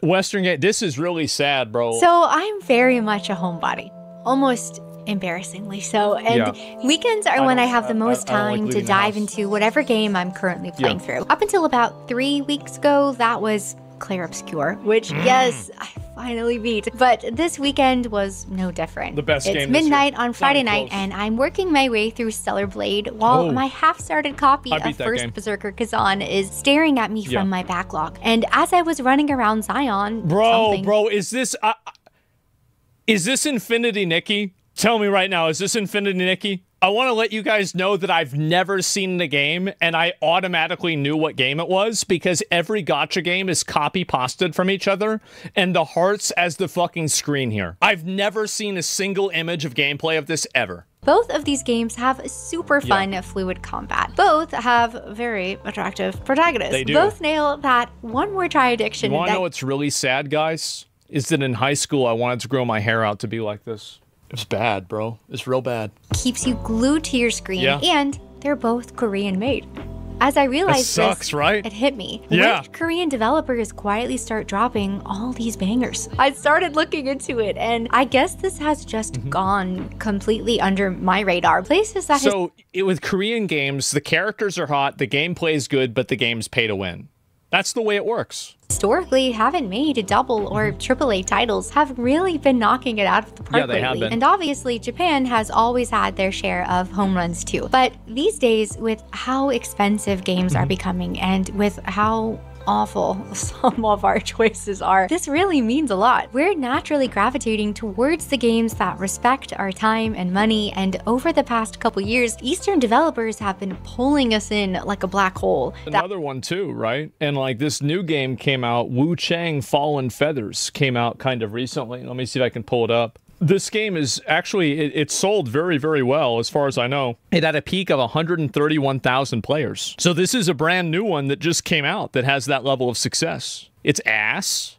Western game. This is really sad, bro. So I'm very much a homebody, almost embarrassingly so. And weekends are when I have the most time to dive into whatever game I'm currently playing through. Up until about 3 weeks ago, that was Clair Obscur, which, yes, I finally beat. But this weekend was no different. The best game It's midnight on Friday night, and I'm working my way through Stellar Blade while my half-started copy of First Berserker Kazan is staring at me from my backlog. And as I was running around Zion, Bro, is this Infinity Nikki? Tell me right now, is this Infinity Nikki? I want to let you guys know that I've never seen the game, and I automatically knew what game it was because every gacha game is copy-pasted from each other, and the hearts as the fucking screen here. I've never seen a single image of gameplay of this ever. Both of these games have super fun, fluid combat. Both have very attractive protagonists. They do. Both nail that one more try addiction. You want to know what's really sad, guys? Is that in high school, I wanted to grow my hair out to be like this. It's bad, bro. It's real bad. Keeps you glued to your screen, and they're both Korean made. As I realized this, right? It hit me. Which Korean developers quietly start dropping all these bangers? I started looking into it, and I guess this has just gone completely under my radar. Places that with Korean games, the characters are hot, the gameplay is good, but the game's pay to win. That's the way it works. Historically haven't made double or AAA titles have really been knocking it out of the park they have lately. been. And obviously Japan has always had their share of home runs too. But these days, with how expensive games are becoming and with how awful some of our choices are, this really means a lot. We're naturally gravitating towards the games that respect our time and money, and over the past couple years, Eastern developers have been pulling us in like a black hole. Another one too, right? And like this new game came out, Wu Chang Fallen Feathers came out kind of recently. Let me see if I can pull it up. This game is actually, it sold very, very well, as far as I know. It had a peak of 131,000 players. So this is a brand new one that just came out that has that level of success. It's ass.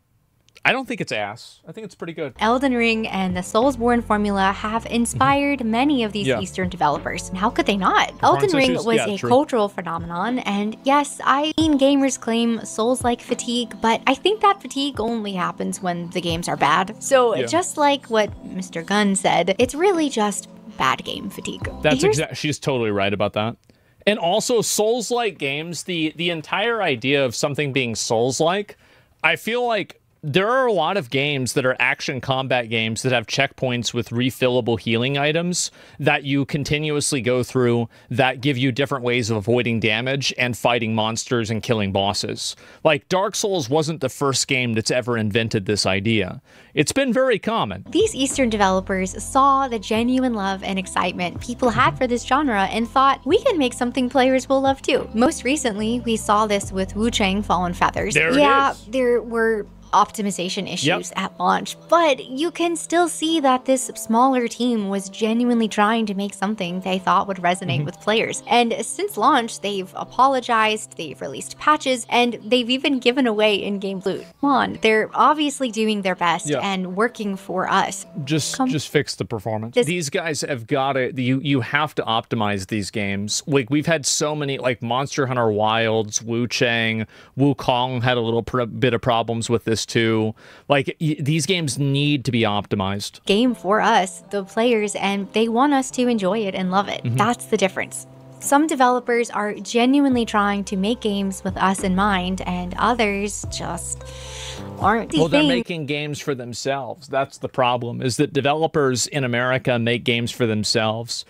I don't think it's ass. I think it's pretty good. Elden Ring and the Soulsborne formula have inspired many of these Eastern developers. And how could they not? Elden Ring was a cultural phenomenon, and yes, I've seen gamers claim Souls-like fatigue, but I think that fatigue only happens when the games are bad. So just like what Mr. Gunn said, it's really just bad game fatigue. That's exactly, she's totally right about that. And also Souls-like games, the entire idea of something being Souls-like, I feel like there are a lot of games that are action combat games that have checkpoints with refillable healing items that you continuously go through that give you different ways of avoiding damage and fighting monsters and killing bosses. Like, Dark Souls wasn't the first game that's ever invented this idea. It's been very common. These Eastern developers saw the genuine love and excitement people had for this genre and thought, we can make something players will love too. Most recently, we saw this with Wu Chang Fallen Feathers. There were optimization issues at launch, but you can still see that this smaller team was genuinely trying to make something they thought would resonate with players. And since launch, they've apologized, they've released patches, and they've even given away in-game loot. Come on, they're obviously doing their best and working for us. Just fix the performance. These guys have got it. You have to optimize these games. Like, we've had so many, like Monster Hunter Wilds, Wu Chang, Wukong had a little bit of problems with this too. Like, these games need to be optimized. Game for us, the players, and they want us to enjoy it and love it. That's the difference. Some developers are genuinely trying to make games with us in mind, and others just aren't. Well, they're making games for themselves. That's the problem, is that developers in America make games for themselves.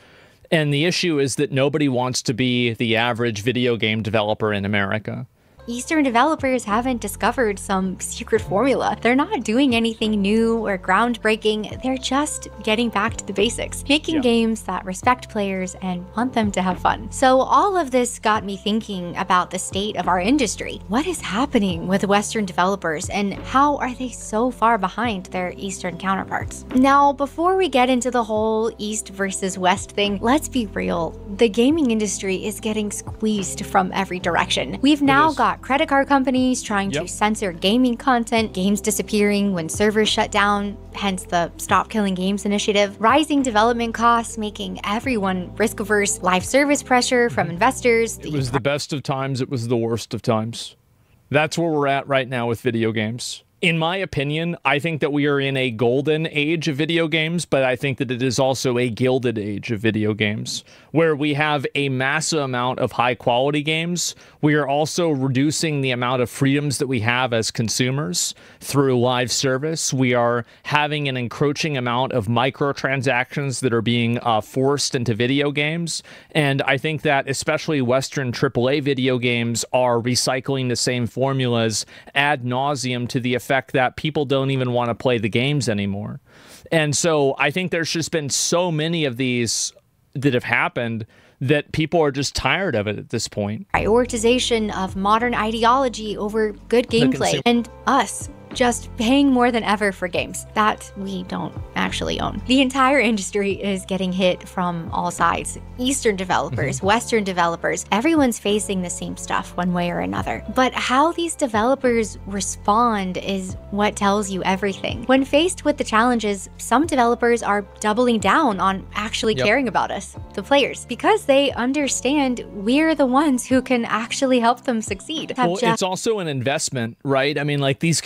And the issue is that nobody wants to be the average video game developer in America. Eastern developers haven't discovered some secret formula. They're not doing anything new or groundbreaking. They're just getting back to the basics, making games that respect players and want them to have fun. So all of this got me thinking about the state of our industry. What is happening with Western developers, and how are they so far behind their Eastern counterparts? Now, before we get into the whole East versus West thing, let's be real. The gaming industry is getting squeezed from every direction. We've now got credit card companies trying to censor gaming content, games disappearing when servers shut down, hence the Stop Killing Games initiative, rising development costs making everyone risk-averse, live service pressure from investors. It was the best of times, it was the worst of times. That's where we're at right now with video games. In my opinion, I think that we are in a golden age of video games, but I think that it is also a gilded age of video games, where we have a massive amount of high-quality games. We are also reducing the amount of freedoms that we have as consumers through live service. We are having an encroaching amount of microtransactions that are being forced into video games, and I think that especially Western AAA video games are recycling the same formulas ad nauseum to the effect that people don't even want to play the games anymore. And so I think there's just been so many of these that have happened that people are just tired of it at this point. Prioritization of modern ideology over good gameplay, and us just paying more than ever for games that we don't actually own. The entire industry is getting hit from all sides. Eastern developers, Western developers, everyone's facing the same stuff one way or another. But how these developers respond is what tells you everything. When faced with the challenges, some developers are doubling down on actually caring about us, the players, because they understand we're the ones who can actually help them succeed. Well, it's also an investment, right? I mean, like these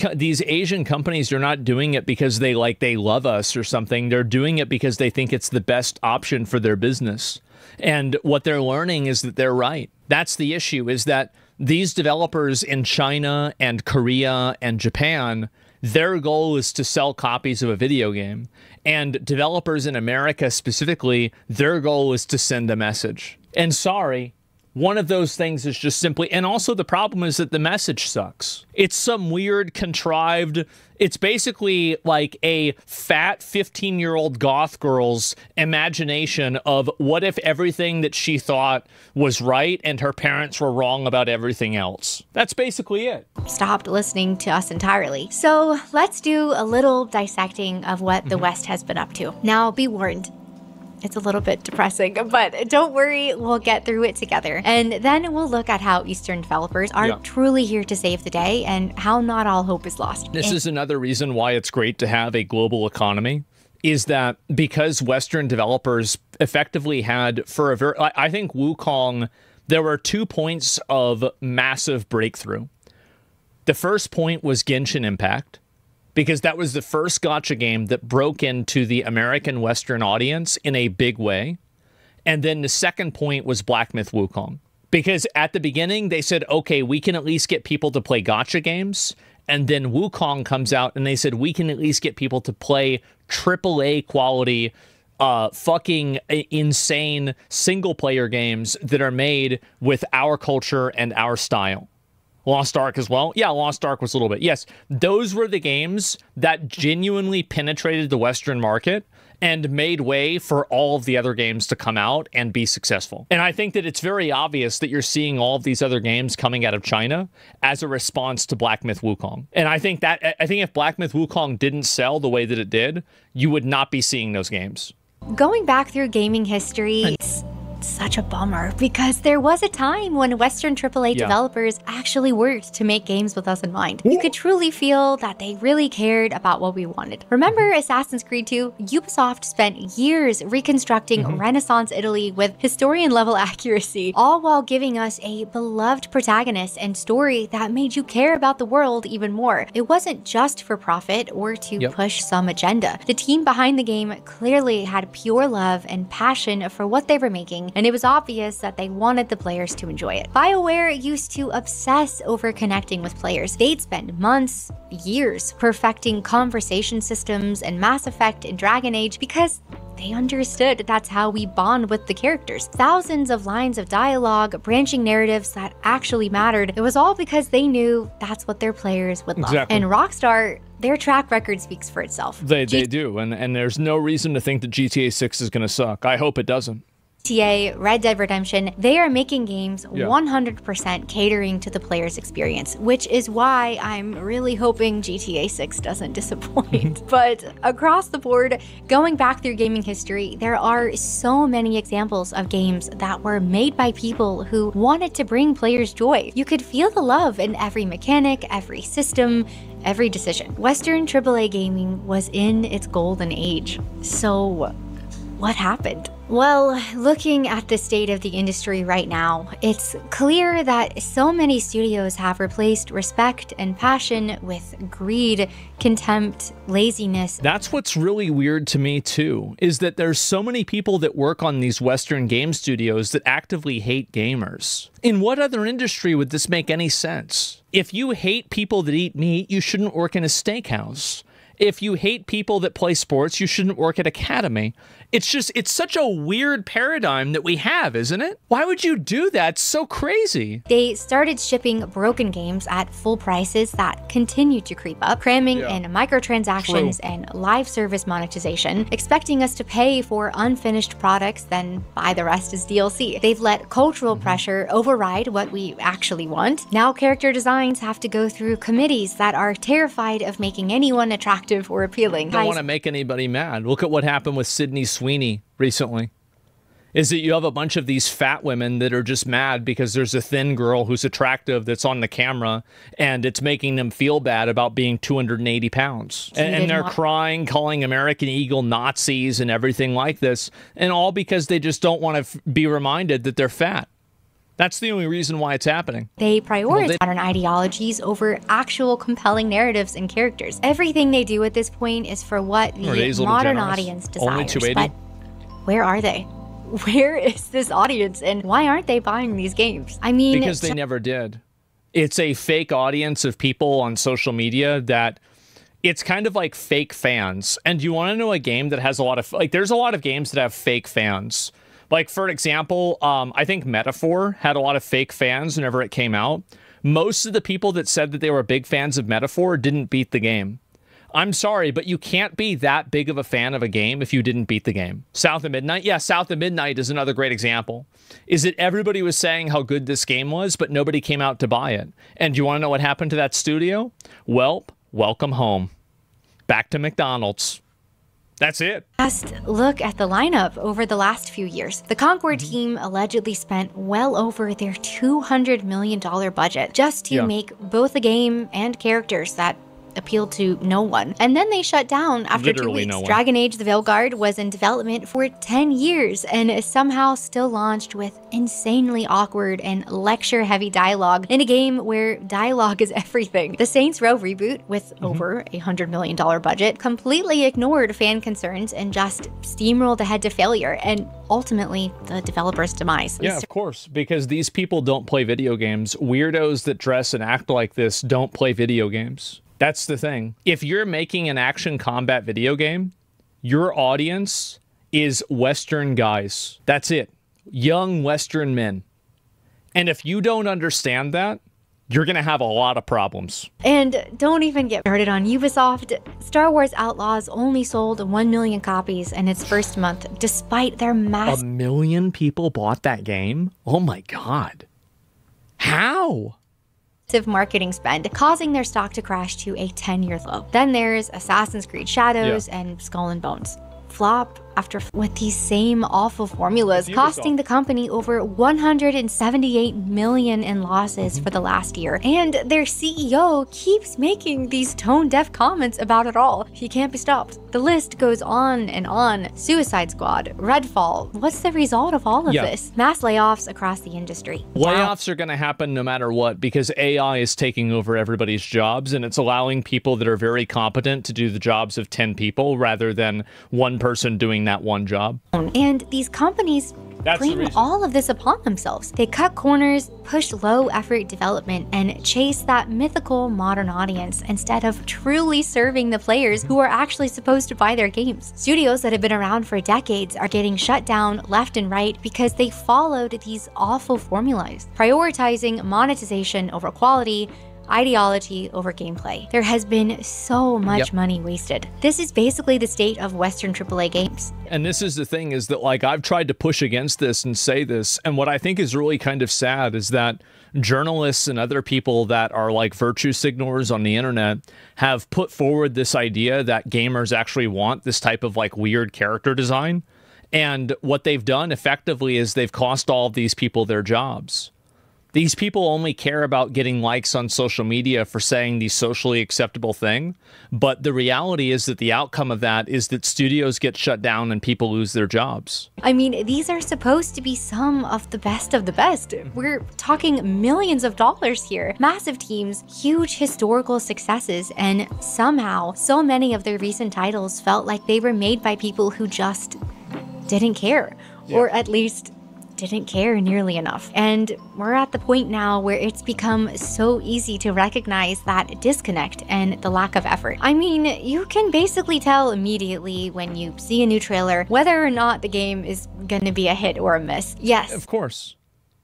Asian companies are not doing it because they love us or something. They're doing it because they think it's the best option for their business. And what they're learning is that they're right. That's the issue, is that these developers in China and Korea and Japan, their goal is to sell copies of a video game. And developers in America specifically, their goal is to send a message. And sorry, one of those things is just simply, and also the problem is that the message sucks. It's some weird, contrived, it's basically like a fat 15-year-old goth girl's imagination of what if everything that she thought was right and her parents were wrong about everything else. That's basically it. Stopped listening to us entirely. So let's do a little dissecting of what the West has been up to. Now, be warned. It's a little bit depressing, but don't worry, we'll get through it together. And then we'll look at how Eastern developers are truly here to save the day and how not all hope is lost. This is another reason why it's great to have a global economy, is that because Western developers effectively had, for a very, I think Wukong, there were 2 points of massive breakthrough. The first point was Genshin Impact, because that was the first gacha game that broke into the American Western audience in a big way. And then the second point was Black Myth Wukong. Because at the beginning, they said, okay, we can at least get people to play gacha games. And then Wukong comes out and they said, we can at least get people to play AAA quality, fucking insane single-player games that are made with our culture and our style. Lost Ark as well? Yeah, Lost Ark was a little bit. Yes, those were the games that genuinely penetrated the Western market and made way for all of the other games to come out and be successful. And I think that it's very obvious that you're seeing all of these other games coming out of China as a response to Black Myth Wukong. And I think if Black Myth Wukong didn't sell the way that it did, you would not be seeing those games. Going back through gaming history, such a bummer, because there was a time when Western AAA developers actually worked to make games with us in mind. You could truly feel that they really cared about what we wanted. Remember Assassin's Creed 2? Ubisoft spent years reconstructing Renaissance Italy with historian-level accuracy, all while giving us a beloved protagonist and story that made you care about the world even more. It wasn't just for profit or to push some agenda. The team behind the game clearly had pure love and passion for what they were making, and it was obvious that they wanted the players to enjoy it. BioWare used to obsess over connecting with players. They'd spend months, years, perfecting conversation systems in Mass Effect and Dragon Age because they understood that's how we bond with the characters. Thousands of lines of dialogue, branching narratives that actually mattered. It was all because they knew that's what their players would love. And Rockstar, their track record speaks for itself. They do, and there's no reason to think that GTA 6 is gonna suck. I hope it doesn't. GTA, Red Dead Redemption, they are making games 100% catering to the player's experience, which is why I'm really hoping GTA 6 doesn't disappoint. But across the board, going back through gaming history, there are so many examples of games that were made by people who wanted to bring players joy. You could feel the love in every mechanic, every system, every decision. Western AAA gaming was in its golden age. So what happened? Well, looking at the state of the industry right now, it's clear that so many studios have replaced respect and passion with greed, contempt, laziness. That's what's really weird to me too, is that there's so many people that work on these Western game studios that actively hate gamers. In what other industry would this make any sense? If you hate people that eat meat, you shouldn't work in a steakhouse. If you hate people that play sports, you shouldn't work at Academy. It's such a weird paradigm that we have, isn't it? Why would you do that? It's so crazy. They started shipping broken games at full prices that continue to creep up, cramming in microtransactions and live service monetization, expecting us to pay for unfinished products, then buy the rest as DLC. They've let cultural pressure override what we actually want. Now character designs have to go through committees that are terrified of making anyone attractive or appealing. I don't want to make anybody mad. Look at what happened with Sydney Sweeney recently. Is that you have a bunch of these fat women that are just mad because there's a thin girl who's attractive that's on the camera, and it's making them feel bad about being 280 pounds. And they're crying, calling American Eagle Nazis and everything like this, and all because they just don't want to be reminded that they're fat. That's the only reason why it's happening. They prioritize modern ideologies over actual compelling narratives and characters. Everything they do at this point is for what the modern audience desires. Only 280? But where are they? Where is this audience, and why aren't they buying these games? I mean, because they never did. It's a fake audience of people on social media that it's kind of like fake fans. And you want to know a game that has a lot of, like, there's a lot of games that have fake fans. Like, for example, I think Metaphor had a lot of fake fans whenever it came out. Most of the people that said that they were big fans of Metaphor didn't beat the game. I'm sorry, but you can't be that big of a fan of a game if you didn't beat the game. South of Midnight? Yeah, South of Midnight is another great example. Is that everybody was saying how good this game was, but nobody came out to buy it. And you want to know what happened to that studio? Well, welcome home. Back to McDonald's. That's it. Just look at the lineup over the last few years. The Concord team allegedly spent well over their $200 million budget just to make both a game and characters that appealed to no one. And then they shut down after 2 weeks. No one. Dragon Age: The Veilguard was in development for 10 years and is somehow still launched with insanely awkward and lecture-heavy dialogue in a game where dialogue is everything. The Saints Row reboot, with over a $100 million budget, completely ignored fan concerns and just steamrolled ahead to failure, and ultimately the developer's demise. Yeah, of course, because these people don't play video games. Weirdos that dress and act like this don't play video games. That's the thing. If you're making an action combat video game, your audience is Western guys. That's it. Young Western men. And if you don't understand that, you're going to have a lot of problems. And don't even get started on Ubisoft. Star Wars Outlaws only sold 1 million copies in its first month, despite their massive... 1 million people bought that game? Oh my God. How? Marketing spend, causing their stock to crash to a 10-year low. Then there's Assassin's Creed Shadows and Skull and Bones. Flop after with these same awful formulas, costing the company over $178 million in losses for the last year. And their CEO keeps making these tone-deaf comments about it all. He can't be stopped. The list goes on and on. Suicide Squad, Redfall. What's the result of all of this? Mass layoffs across the industry. Layoffs are going to happen no matter what, because AI is taking over everybody's jobs, and it's allowing people that are very competent to do the jobs of 10 people rather than one person doing that one job. And these companies blame all of this upon themselves. They cut corners, push low-effort development, and chase that mythical modern audience instead of truly serving the players who are actually supposed to buy their games. Studios that have been around for decades are getting shut down left and right because they followed these awful formulas, prioritizing monetization over quality, ideology over gameplay. There has been so much money wasted. This is basically the state of Western AAA games. And this is the thing, is that, like, I've tried to push against this and say this, and what I think is really kind of sad is that journalists and other people that are like virtue signalers on the internet have put forward this idea that gamers actually want this type of like weird character design. And what they've done effectively is they've cost all of these people their jobs. These people only care about getting likes on social media for saying the socially acceptable thing. But the reality is that the outcome of that is that studios get shut down and people lose their jobs. I mean, these are supposed to be some of the best of the best. We're talking millions of dollars here, massive teams, huge historical successes, and somehow so many of their recent titles felt like they were made by people who just didn't care, or at least didn't care nearly enough. And we're at the point now where it's become so easy to recognize that disconnect and the lack of effort. I mean, you can basically tell immediately when you see a new trailer whether or not the game is gonna be a hit or a miss. Yes. Of course.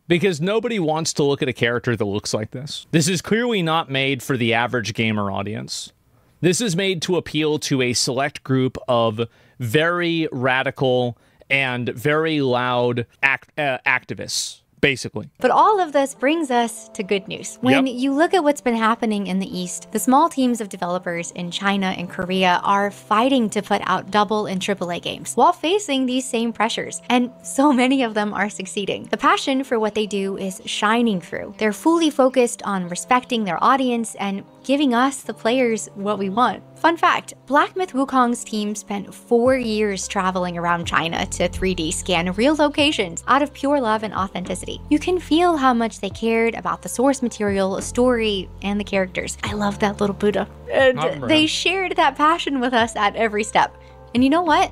Because nobody wants to look at a character that looks like this. This is clearly not made for the average gamer audience. This is made to appeal to a select group of very radical and very loud activists, basically. But all of this brings us to good news. When you look at what's been happening in the East, the small teams of developers in China and Korea are fighting to put out double and AAA games while facing these same pressures. And so many of them are succeeding. The passion for what they do is shining through. They're fully focused on respecting their audience and giving us, the players, what we want. Fun fact, Black Myth Wukong's team spent 4 years traveling around China to 3D scan real locations out of pure love and authenticity. You can feel how much they cared about the source material, story, and the characters. I love that little Buddha. And they shared that passion with us at every step. And you know what?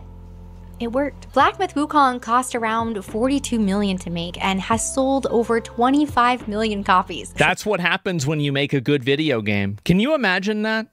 It worked. Black Myth Wukong cost around $42 million to make and has sold over 25 million copies. That's what happens when you make a good video game. Can you imagine that?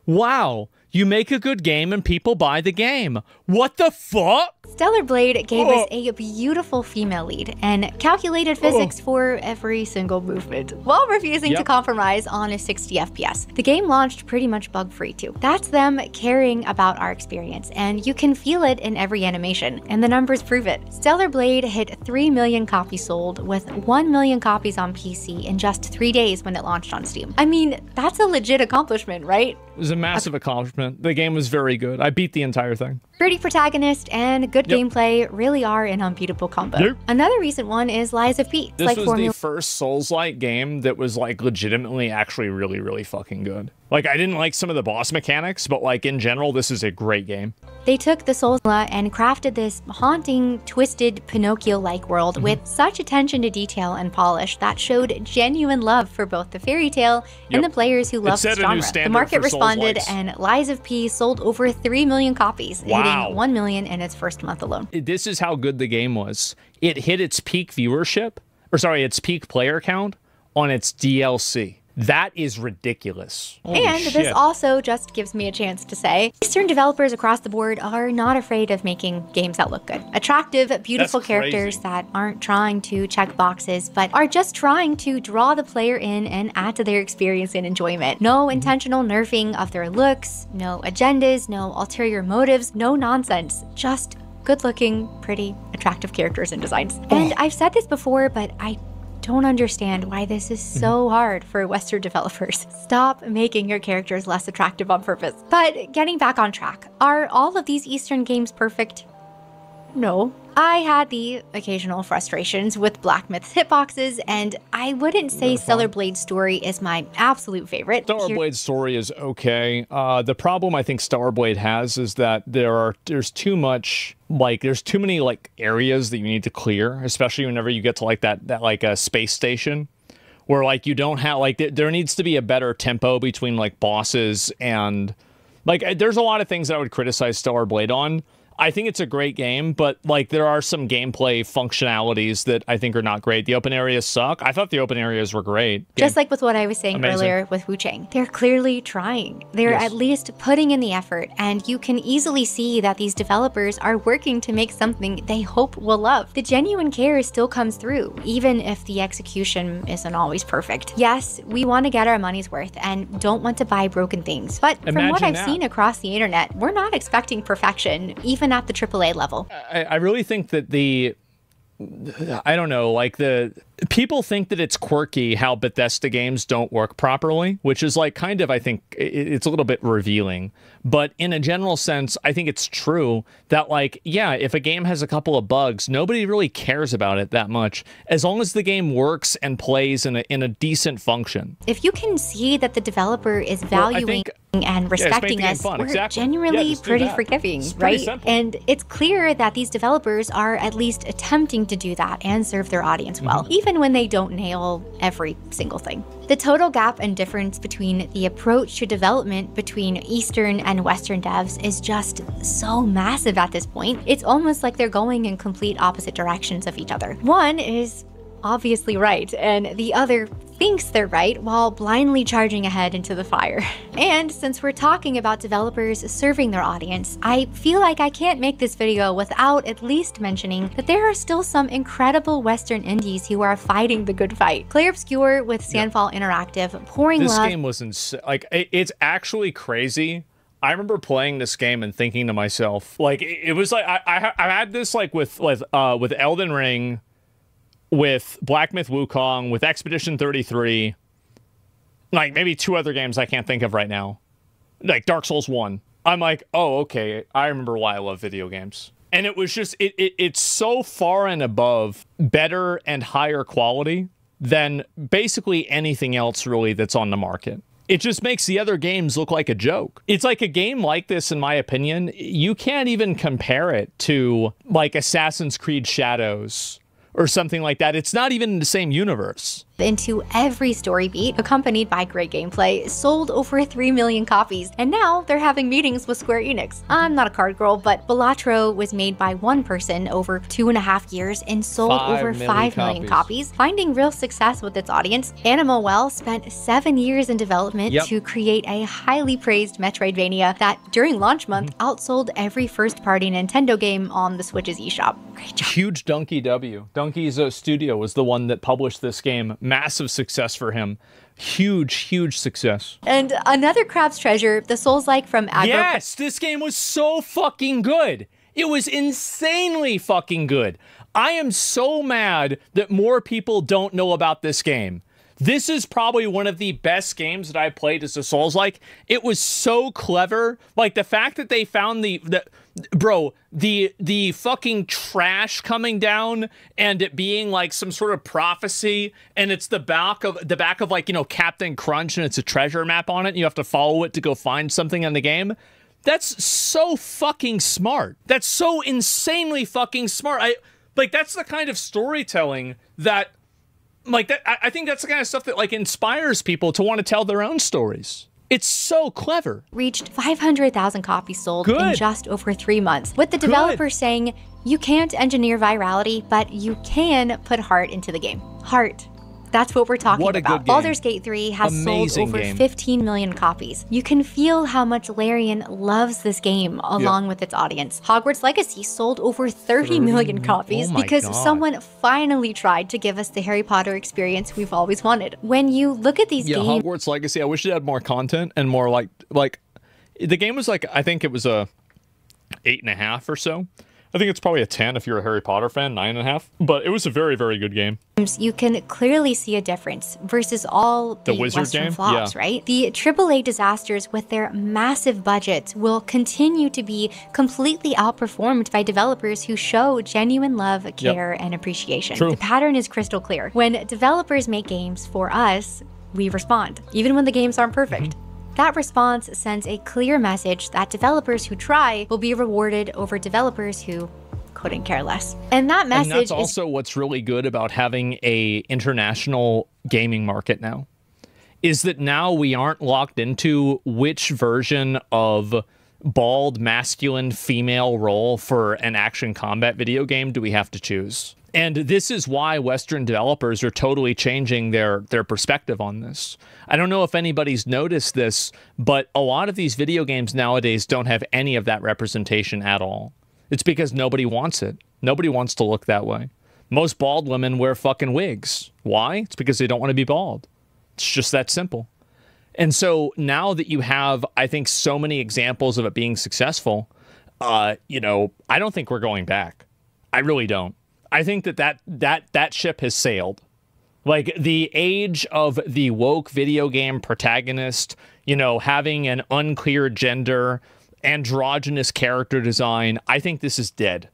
Wow, you make a good game and people buy the game. What the fuck? Stellar Blade gave us a beautiful female lead and calculated physics for every single movement, while refusing to compromise on a 60 FPS. The game launched pretty much bug-free too. That's them caring about our experience, and you can feel it in every animation, and the numbers prove it. Stellar Blade hit 3 million copies sold, with 1 million copies on PC in just 3 days when it launched on Steam. I mean, that's a legit accomplishment, right? It was a massive accomplishment. The game was very good. I beat the entire thing. Pretty protagonist and good gameplay really are an unbeatable combo. Another recent one is Lies of P. This was the first Souls-like game that was like legitimately actually really, really fucking good. Like, I didn't like some of the boss mechanics, but like in general, this is a great game. They took the Souls and crafted this haunting, twisted, Pinocchio-like world with such attention to detail and polish that showed genuine love for both the fairy tale and the players who love the genre. The market responded, and Lies of P sold over 3 million copies, hitting 1 million in its first month alone. This is how good the game was. It hit its peak viewership, or sorry, its peak player count on its DLC. That is ridiculous. Holy and shit. This also just gives me a chance to say, Eastern developers across the board are not afraid of making games that look good. Attractive, beautiful characters that aren't trying to check boxes, but are just trying to draw the player in and add to their experience and enjoyment. No intentional nerfing of their looks, no agendas, no ulterior motives, no nonsense. Just good-looking, pretty, attractive characters and designs. And I've said this before, but I don't understand why this is so hard for Western developers. Stop making your characters less attractive on purpose. But getting back on track, are all of these Eastern games perfect? No. I had the occasional frustrations with Black Myth's hitboxes, and I wouldn't say Stellar Blade's story is my absolute favorite. Stellar Blade's story is okay. The problem I think Stellar Blade has is that there's too much, like, there's too many, like, areas that you need to clear, especially whenever you get to, like, that like, a space station, where, like, you don't have, like, there needs to be a better tempo between, like, bosses, and, like, there's a lot of things that I would criticize Stellar Blade on. I think it's a great game, but like there are some gameplay functionalities that I think are not great. The open areas suck. I thought the open areas were great. Just like with what I was saying earlier with Wu Chang. They're clearly trying. They're at least putting in the effort, and you can easily see that these developers are working to make something they hope will love. The genuine care still comes through, even if the execution isn't always perfect. Yes, we want to get our money's worth and don't want to buy broken things, but from what I've seen across the internet, we're not expecting perfection, even at the AAA level. I really think that I don't know, like people think that it's quirky how Bethesda games don't work properly, which is like kind of, I think it's a little bit revealing. But in a general sense, I think it's true that, like, yeah, if a game has a couple of bugs, nobody really cares about it that much, as long as the game works and plays in a decent function. If you can see that the developer is valuing and respecting us, we're genuinely pretty forgiving, right? And it's clear that these developers are at least attempting to do that and serve their audience well, even when they don't nail every single thing. The total gap and difference between the approach to development between Eastern and Western devs is just so massive at this point. It's almost like they're going in complete opposite directions of each other. One is obviously right, and the other thinks they're right while blindly charging ahead into the fire. And since we're talking about developers serving their audience, I feel like I can't make this video without at least mentioning that there are still some incredible Western indies who are fighting the good fight. Clair Obscur with Sandfall Interactive, pouring love. This game was insane. Like, it's actually crazy. I remember playing this game and thinking to myself, like, it was like I had this like with Elden Ring, with Black Myth Wukong, with Expedition 33, like maybe 2 other games I can't think of right now, like Dark Souls 1. I'm like, oh, okay, I remember why I love video games. And it was just, it's so far and above better and higher quality than basically anything else really that's on the market. It just makes the other games look like a joke. It's like a game like this, in my opinion, you can't even compare it to like Assassin's Creed Shadows or something like that. It's not even in the same universe. Into every story beat, accompanied by great gameplay, sold over 3 million copies, and now they're having meetings with Square Enix. I'm not a card girl, but Balatro was made by one person over 2.5 years and sold over 5 million copies, finding real success with its audience. Animal Well spent 7 years in development to create a highly praised Metroidvania that, during launch month, outsold every first-party Nintendo game on the Switch's eShop. Great job. Huge Donkey W. Donkey's studio was the one that published this game. Massive success for him. Huge success. And another Crab's Treasure, the Souls-like from Agro. Yes, this game was so fucking good. It was insanely fucking good. I am so mad that more people don't know about this game. This is probably one of the best games that I played as a Souls-like. It was so clever. Like, the fact that they found the fucking trash coming down and it being like some sort of prophecy, and it's the back of like, you know, Captain Crunch, and it's a treasure map on it, and you have to follow it to go find something in the game. That's so fucking smart. That's so insanely fucking smart. That's the kind of storytelling that, like, that I think that's the kind of stuff that like inspires people to want to tell their own stories. It's so clever. Reached 500,000 copies sold in just over 3 months, with the developer saying, you can't engineer virality, but you can put heart into the game. Heart. That's what we're talking about. Baldur's Gate 3 has sold over 15 million copies. You can feel how much Larian loves this game along with its audience. Hogwarts Legacy sold over 30 million copies because someone finally tried to give us the Harry Potter experience we've always wanted. When you look at these games... Hogwarts Legacy, I wish it had more content and more like the game was like, I think it was a 8.5 or so. I think it's probably a 10 if you're a Harry Potter fan, 9.5. But it was a very good game. You can clearly see a difference versus all the Western flops, right? The AAA disasters with their massive budgets will continue to be completely outperformed by developers who show genuine love, care, and appreciation. The pattern is crystal clear. When developers make games for us, we respond, even when the games aren't perfect. That response sends a clear message that developers who try will be rewarded over developers who couldn't care less. And that message that's also what's really good about having a international gaming market now, is that now we aren't locked into which version of bald, masculine, female role for an action combat video game do we have to choose. And this is why Western developers are totally changing their perspective on this. I don't know if anybody's noticed this, but a lot of these video games nowadays don't have any of that representation at all. It's because nobody wants it. Nobody wants to look that way. Most bald women wear fucking wigs. Why? It's because they don't want to be bald. It's just that simple. And so now that you have, I think, so many examples of it being successful, you know, I don't think we're going back. I really don't. I think that ship has sailed. Like, the age of the woke video game protagonist, you know, having an unclear gender, androgynous character design, I think this is dead.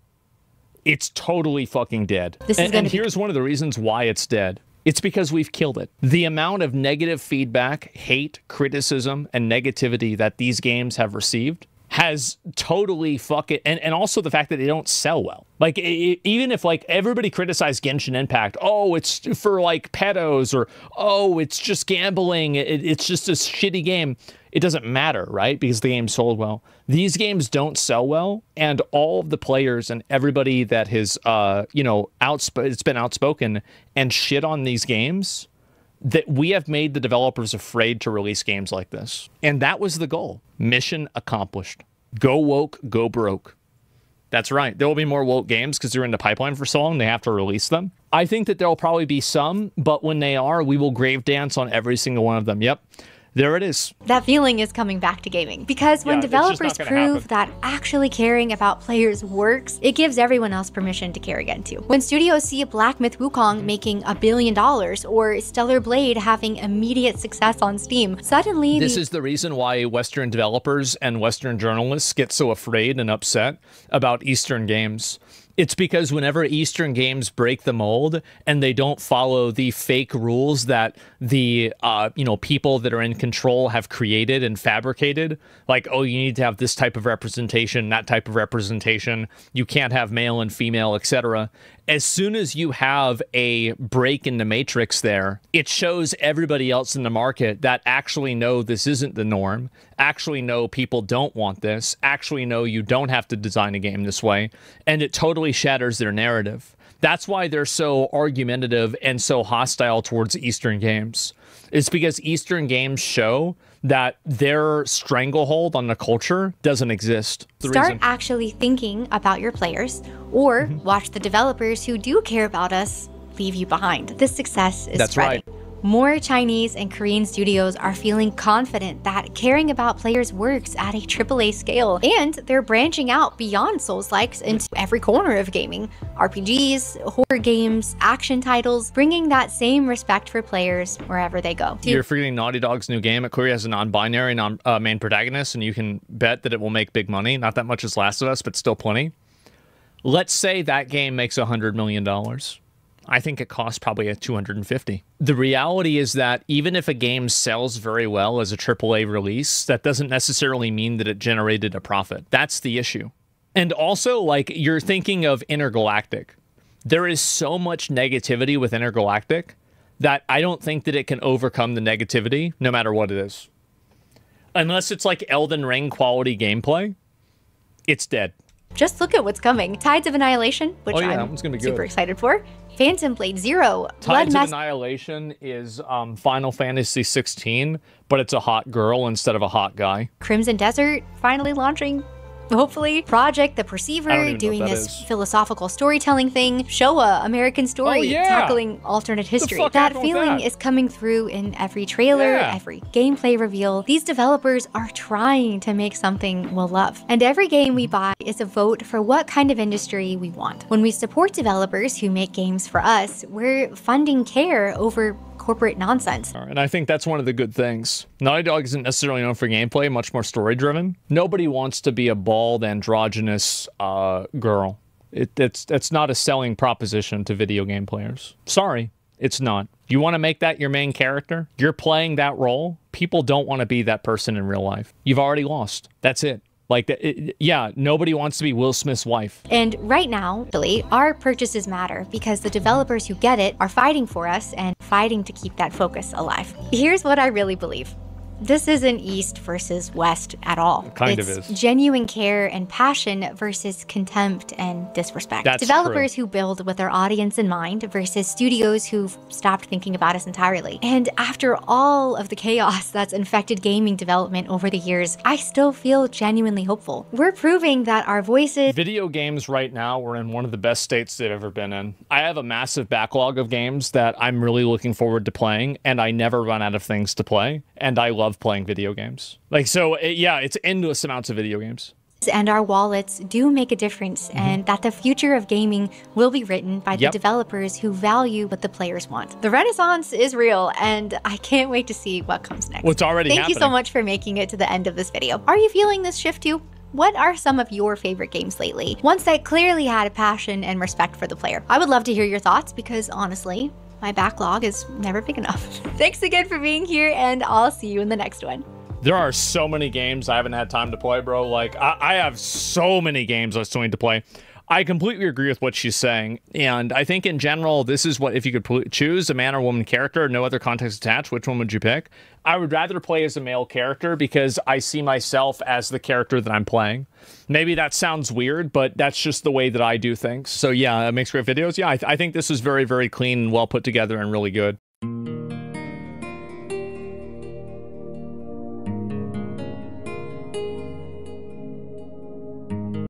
It's totally fucking dead. And here's one of the reasons why it's dead. It's because we've killed it. The amount of negative feedback, hate, criticism, and negativity that these games have received has totally and also the fact that they don't sell well. Like, even if, like, everybody criticized Genshin Impact, oh, it's for, like, pedos, or, oh, it's just gambling, it's just a shitty game. It doesn't matter, right? Because the game sold well. These games don't sell well, and all of the players and everybody that has, you know, it's been outspoken and shit on these games, that we have made the developers afraid to release games like this. And that was the goal. Mission accomplished. Go woke, go broke. That's right. There will be more woke games because they're in the pipeline for so long, they have to release them. I think that there will probably be some, but when they are, we will grave dance on every single one of them. Yep. There it is. That feeling is coming back to gaming, because when developers prove that actually caring about players works, it gives everyone else permission to care again too. When studios see Black Myth Wukong making $1 billion or Stellar Blade having immediate success on Steam, suddenly this is the reason why Western developers and Western journalists get so afraid and upset about Eastern games. It's because whenever Eastern games break the mold and they don't follow the fake rules that the you know, people that are in control have created and fabricated, like, oh, you need to have this type of representation, that type of representation, you can't have male and female, etc. As soon as you have a break in the matrix there, it shows everybody else in the market that actually know this isn't the norm, actually know people don't want this, actually know you don't have to design a game this way, and it totally shatters their narrative. That's why they're so argumentative and so hostile towards Eastern games. It's because Eastern games show that their stranglehold on the culture doesn't exist. Start actually thinking about your players, or watch the developers who do care about us leave you behind. This success is spreading. Right. More Chinese and Korean studios are feeling confident that caring about players works at a AAA scale, and they're branching out beyond Souls-likes into every corner of gaming. RPGs, horror games, action titles, bringing that same respect for players wherever they go. You're forgetting Naughty Dog's new game. It clearly has a non-binary main protagonist, and you can bet that it will make big money. Not that much as Last of Us, but still plenty. Let's say that game makes $100 million. I think it costs probably a 250. The reality is that even if a game sells very well as a AAA release, that doesn't necessarily mean that it generated a profit. That's the issue. And also, like, you're thinking of Intergalactic. There is so much negativity with Intergalactic that I don't think that it can overcome the negativity, no matter what it is. Unless it's like Elden Ring quality gameplay, it's dead. Just look at what's coming. Tides of Annihilation, which I'm super excited for. Phantom Blade Zero. Tides of Annihilation is Final Fantasy 16, but it's a hot girl instead of a hot guy. Crimson Desert finally launching. Hopefully. Project The Perceiver, doing this philosophical storytelling thing. Showa, American Story, tackling alternate history. That feeling is coming through in every trailer, every gameplay reveal. These developers are trying to make something we'll love. And every game we buy is a vote for what kind of industry we want. When we support developers who make games for us, we're funding care over corporate nonsense. And I think that's one of the good things. Naughty Dog isn't necessarily known for gameplay, much more story-driven. Nobody wants to be a bald, androgynous girl. It's not a selling proposition to video game players. Sorry, it's not. You want to make that your main character? You're playing that role? People don't want to be that person in real life. You've already lost. That's it. Like, nobody wants to be Will Smith's wife. And right now, really, our purchases matter because the developers who get it are fighting for us and fighting to keep that focus alive. Here's what I really believe. This isn't East versus West at all. It kind of is. It's genuine care and passion versus contempt and disrespect. That's developers true. who build with their audience in mind versus studios who've stopped thinking about us entirely. And after all of the chaos that's infected gaming development over the years, I still feel genuinely hopeful. We're proving that our voices... Video games right now are in one of the best states they've ever been in. I have a massive backlog of games that I'm really looking forward to playing, and I never run out of things to play, and I love playing video games. Like, so, yeah, it's endless amounts of video games. and our wallets do make a difference, and that the future of gaming will be written by the developers who value what the players want. The Renaissance is real, and I can't wait to see what comes next. What's already happening. Thank you so much for making it to the end of this video. Are you feeling this shift too? What are some of your favorite games lately? Ones that clearly had a passion and respect for the player. I would love to hear your thoughts because honestly, my backlog is never big enough. Thanks again for being here, and I'll see you in the next one. There are so many games I haven't had time to play, bro. Like, I have so many games I still need to play. I completely agree with what she's saying. And I think in general, this is what, if you could choose a man or woman character, no other context attached, which one would you pick? I would rather play as a male character because I see myself as the character that I'm playing. Maybe that sounds weird, but that's just the way that I do things. So yeah, it makes great videos. Yeah, I think this is very, very clean and well put together and really good.